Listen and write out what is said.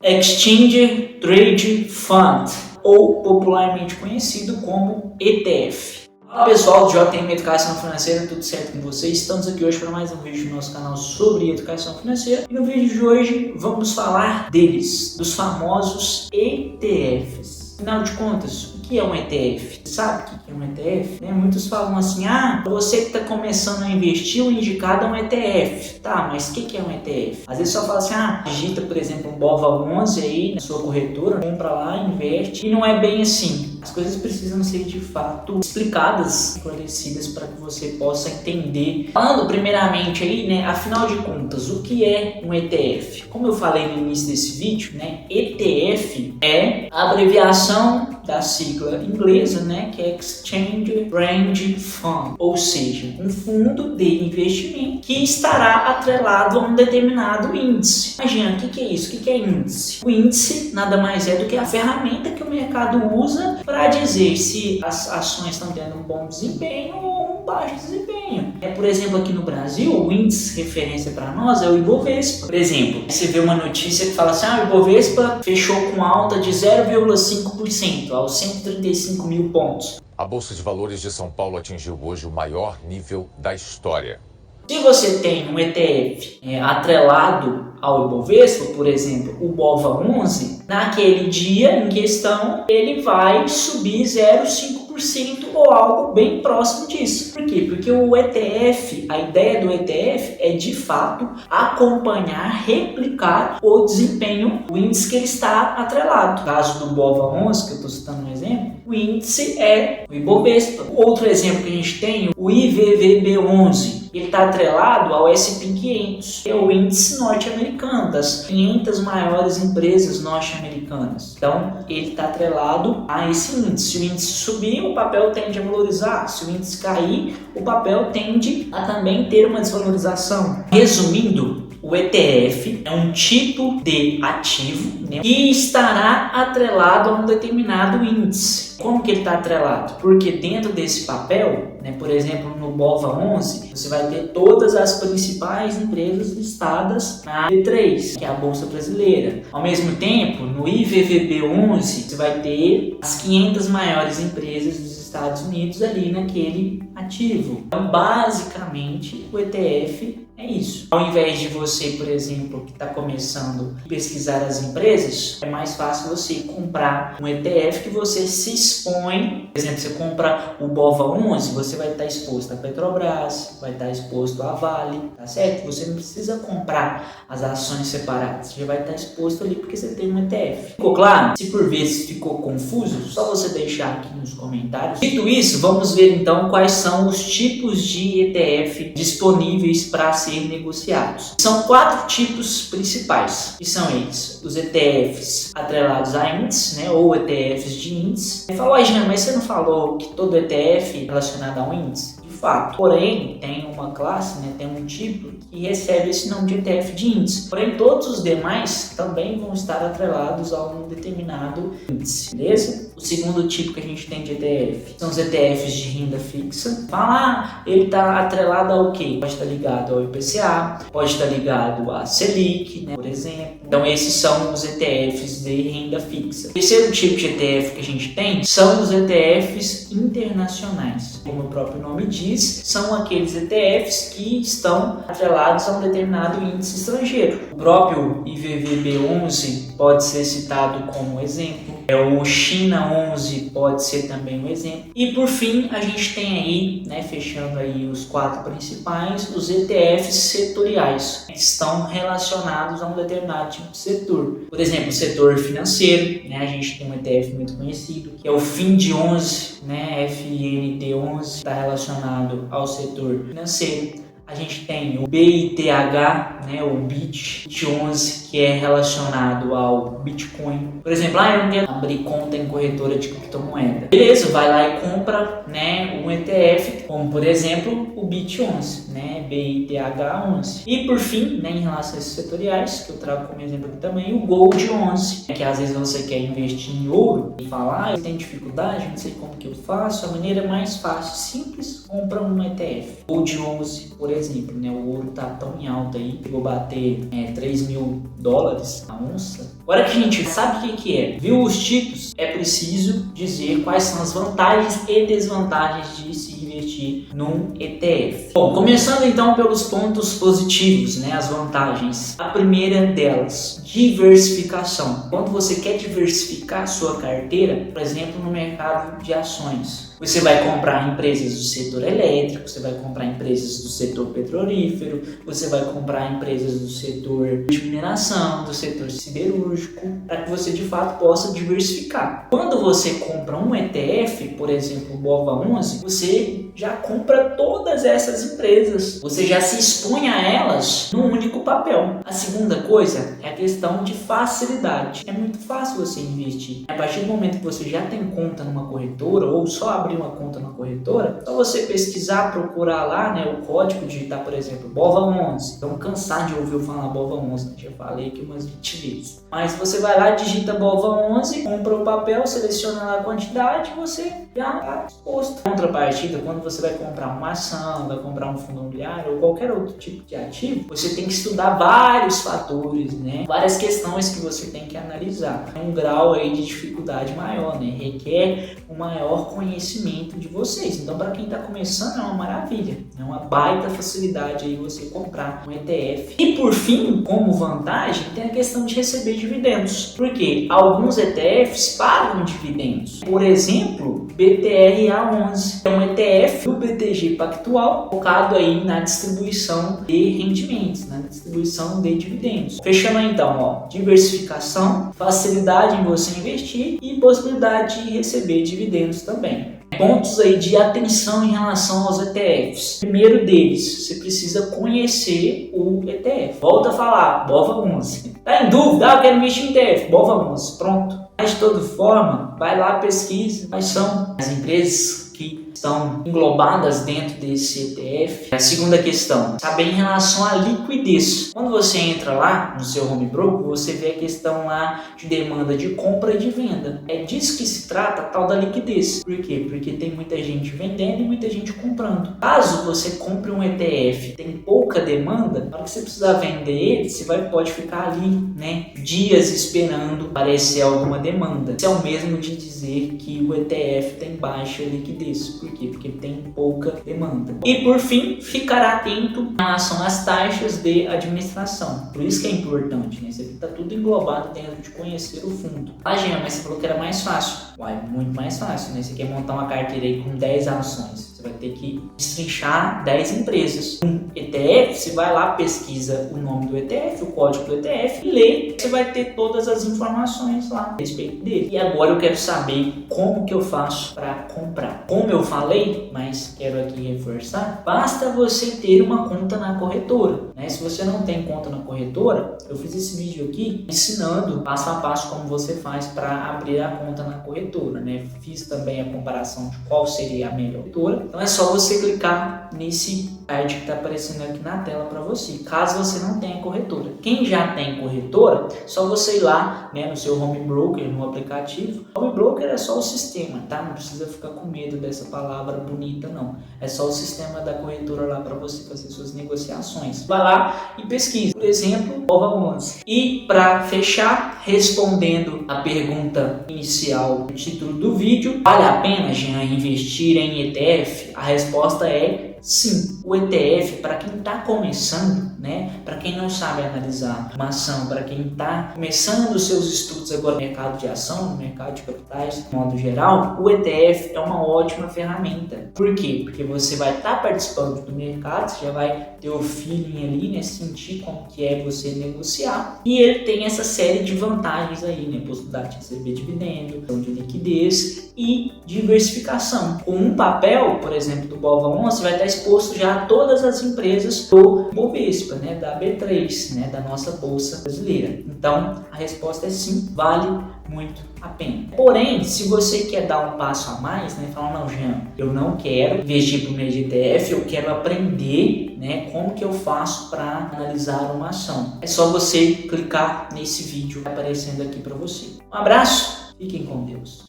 Exchange Trade Fund, ou popularmente conhecido como ETF. Olá pessoal do JM Educação Financeira, tudo certo com vocês? Estamos aqui hoje para mais um vídeo do nosso canal sobre educação financeira e no vídeo de hoje vamos falar deles, dos famosos ETFs. Afinal de contas, o que é um ETF? Sabe o que é um ETF? Muitos falam assim, você que está começando a investir, o indicado é um ETF. Tá, mas o que é um ETF? Às vezes só fala assim, digita, por exemplo, um BOVA11 aí na sua corretora, compra lá, investe, e não é bem assim. As coisas precisam ser de fato explicadas, esclarecidas para que você possa entender. Falando primeiramente aí, afinal de contas, o que é um ETF? Como eu falei no início desse vídeo, ETF é a abreviação da sigla inglesa, que é Exchange Traded Fund, ou seja, um fundo de investimento que estará atrelado a um determinado índice. Imagina, o que é isso? O que é índice? O índice nada mais é do que a ferramenta que o mercado usa para dizer se as ações estão tendo um bom desempenho ou um baixo desempenho. Por exemplo, aqui no Brasil, o índice de referência para nós é o Ibovespa. Por exemplo, você vê uma notícia que fala assim, o Ibovespa fechou com alta de 0,5% aos 135 mil pontos. A Bolsa de Valores de São Paulo atingiu hoje o maior nível da história. Se você tem um ETF atrelado ao Ibovespa, por exemplo, o BOVA11, naquele dia em questão, ele vai subir 0,5% ou algo bem próximo disso. Por quê? Porque o ETF, a ideia do ETF é de fato acompanhar, replicar o desempenho do índice que ele está atrelado. No caso do BOVA11, que eu estou citando um exemplo, o índice é o Ibovespa. Outro exemplo que a gente tem, o IVVB11. Ele está atrelado ao S&P 500, que é o índice norte-americano, das 500 maiores empresas norte-americanas. Então, ele está atrelado a esse índice. Se o índice subir, o papel tende a valorizar. Se o índice cair, o papel tende a também ter uma desvalorização. Resumindo, o ETF é um tipo de ativo que estará atrelado a um determinado índice. Como que ele está atrelado? Porque dentro desse papel, por exemplo, no BOVA11, você vai ter todas as principais empresas listadas na B3, que é a Bolsa Brasileira. Ao mesmo tempo, no IVVB11, você vai ter as 500 maiores empresas dos Estados Unidos ali naquele ativo. Então, basicamente, o ETF é isso. Ao invés de você, por exemplo, que está começando a pesquisar as empresas, é mais fácil você comprar um ETF que você se expõe. Por exemplo, você compra o BOVA11, você vai estar exposto a Petrobras, vai estar exposto a Vale, tá certo? Você não precisa comprar as ações separadas, você já vai estar exposto ali porque você tem um ETF. Ficou claro? Se por vezes ficou confuso, só você deixar aqui nos comentários. Dito isso, vamos ver então quais são os tipos de ETF disponíveis para ser negociados. São 4 tipos principais, que são eles: os ETFs atrelados a índice, ou ETFs de índice. Você falou, mas você não falou que todo ETF é relacionado a um índice? De fato. Porém, tem uma classe, tem um tipo que recebe esse nome de ETF de índice. Porém, todos os demais também vão estar atrelados a um determinado índice, beleza? O segundo tipo que a gente tem de ETF são os ETFs de renda fixa. Fala, ele está atrelado ao quê? Pode estar ligado ao IPCA, pode estar ligado à Selic, por exemplo. Então, esses são os ETFs de renda fixa. O terceiro tipo de ETF que a gente tem são os ETFs internacionais. Como o próprio nome diz, são aqueles ETFs que estão atrelados a um determinado índice estrangeiro. O próprio IVVB11 pode ser citado como exemplo. O China 11 pode ser também um exemplo. E por fim, a gente tem aí, fechando aí os 4 principais, os ETFs setoriais, que estão relacionados a um determinado tipo de setor. Por exemplo, o setor financeiro, a gente tem um ETF muito conhecido, que é o FIND11, FNT11, está relacionado ao setor financeiro. A gente tem o BITH, o BIT11, que é relacionado ao Bitcoin. Por exemplo, eu não quero abrir conta em corretora de criptomoeda. Beleza, vai lá e compra um ETF, como por exemplo o BIT11, BITH11. E por fim, em relação a esses setoriais, que eu trago como exemplo aqui também, o Gold11, que às vezes você quer investir em ouro e falar, eu tenho dificuldade, não sei como que eu faço. A maneira mais fácil e simples, compra um ETF. Gold 11, por exemplo, né? O ouro tá tão em alta aí, chegou a bater $3.000 a onça. Agora que a gente sabe o que é, viu os títulos, é preciso dizer quais são as vantagens e desvantagens de se investir num ETF. Bom, começando então pelos pontos positivos, né, as vantagens. A primeira delas, diversificação. Quando você quer diversificar a sua carteira, por exemplo, no mercado de ações, você vai comprar empresas do setor elétrico, você vai comprar empresas do setor petrolífero, você vai comprar empresas do setor de mineração, do setor siderúrgico, para que você de fato possa diversificar. Quando você compra um ETF, por exemplo, o BOVA11, você já compra todas essas empresas, você já se expõe a elas num único papel. A segunda coisa é a questão de facilidade. É muito fácil você investir. A partir do momento que você já tem conta numa corretora ou só abrir uma conta na corretora, só você pesquisar, procurar lá, né, o código, digitar, por exemplo, BOVA11. Então, cansar de ouvir eu falar BOVA11, né? Já falei aqui umas 20 vezes. Mas você vai lá, digita BOVA11, compra o papel, seleciona lá a quantidade e você já está exposto. Contrapartida, quando você vai comprar uma ação, vai comprar um fundo imobiliário ou qualquer outro tipo de ativo, você tem que estudar vários fatores, né? Várias questões que você tem que analisar. É um grau aí de dificuldade maior, né? Requer um maior conhecimento de vocês. Então, para quem está começando, é uma maravilha. É uma baita facilidade aí você comprar um ETF. E por fim, como vantagem, tem a questão de receber dividendos. Porque alguns ETFs pagam dividendos. Por exemplo, BTRA11 é um ETF do BTG Pactual focado aí na distribuição de rendimentos, na distribuição de dividendos. Fechando aí, então, ó, diversificação, facilidade em você investir e possibilidade de receber dividendos também. Pontos aí de atenção em relação aos ETFs. Primeiro deles, você precisa conhecer o ETF. Volta a falar, BOVA11. Tá em dúvida? Eu quero investir em ETF, BOVA11. Pronto. Mas de toda forma, vai lá, pesquisa quais são as empresas que estão englobadas dentro desse ETF. A segunda questão, saber em relação à liquidez. Quando você entra lá no seu home broker, você vê a questão lá de demanda de compra e de venda. É disso que se trata a tal da liquidez. Por quê? Porque tem muita gente vendendo e muita gente comprando. Caso você compre um ETF, tem pouca demanda, na hora que você precisar vender ele, você pode ficar ali, né, dias esperando aparecer alguma demanda. Isso é o mesmo de dizer que o ETF tem baixa liquidez. Por quê? Porque tem pouca demanda. E por fim, ficar atento em relação às taxas de administração. Por isso que é importante, né? Isso aqui está tudo englobado dentro de conhecer o fundo. Ah, Jean, mas você falou que era mais fácil. Uai, muito mais fácil, né? Você quer montar uma carteira aí com 10 ações. Você vai ter que destrinchar 10 empresas. Um ETF, você vai lá, pesquisa o nome do ETF, o código do ETF e lê. Você vai ter todas as informações lá a respeito dele. E agora eu quero saber como que eu faço para comprar. Como eu falei, mas quero aqui reforçar, basta você ter uma conta na corretora, né? Se você não tem conta na corretora, eu fiz esse vídeo aqui ensinando passo a passo como você faz para abrir a conta na corretora, né? Fiz também a comparação de qual seria a melhor corretora. Então é só você clicar nesse card que está aparecendo aqui na tela para você, caso você não tenha corretora. Quem já tem corretora, só você ir lá, né, no seu home broker, no aplicativo. Home broker é só o sistema, tá? Não precisa ficar com medo dessa palavra bonita, não. É só o sistema da corretora lá para você fazer suas negociações. Vai lá e pesquisa, por exemplo, BOVA11. E para fechar, respondendo a pergunta inicial do título do vídeo, vale a pena, Jean, investir em ETF? A resposta é sim. O ETF, para quem está começando, né, para quem não sabe analisar uma ação, para quem está começando os seus estudos agora no mercado de ação, no mercado de capitais, de modo geral, o ETF é uma ótima ferramenta. Por quê? Porque você vai estar participando do mercado, você já vai ter o feeling ali, né, sentir como que é você negociar. E ele tem essa série de vantagens aí, né, possibilidade de receber dividendo, de liquidez e diversificação. Com um papel, por exemplo, do BOVA11, você vai estar exposto já a todas as empresas do Bovespa, né, da B3, né, da nossa bolsa brasileira. Então, a resposta é sim, vale muito a pena. Porém, se você quer dar um passo a mais, né, falar, não, Jean, eu não quero investir por meio de ETF, eu quero aprender, né, como que eu faço para analisar uma ação. É só você clicar nesse vídeo aparecendo aqui para você. Um abraço, fiquem com Deus.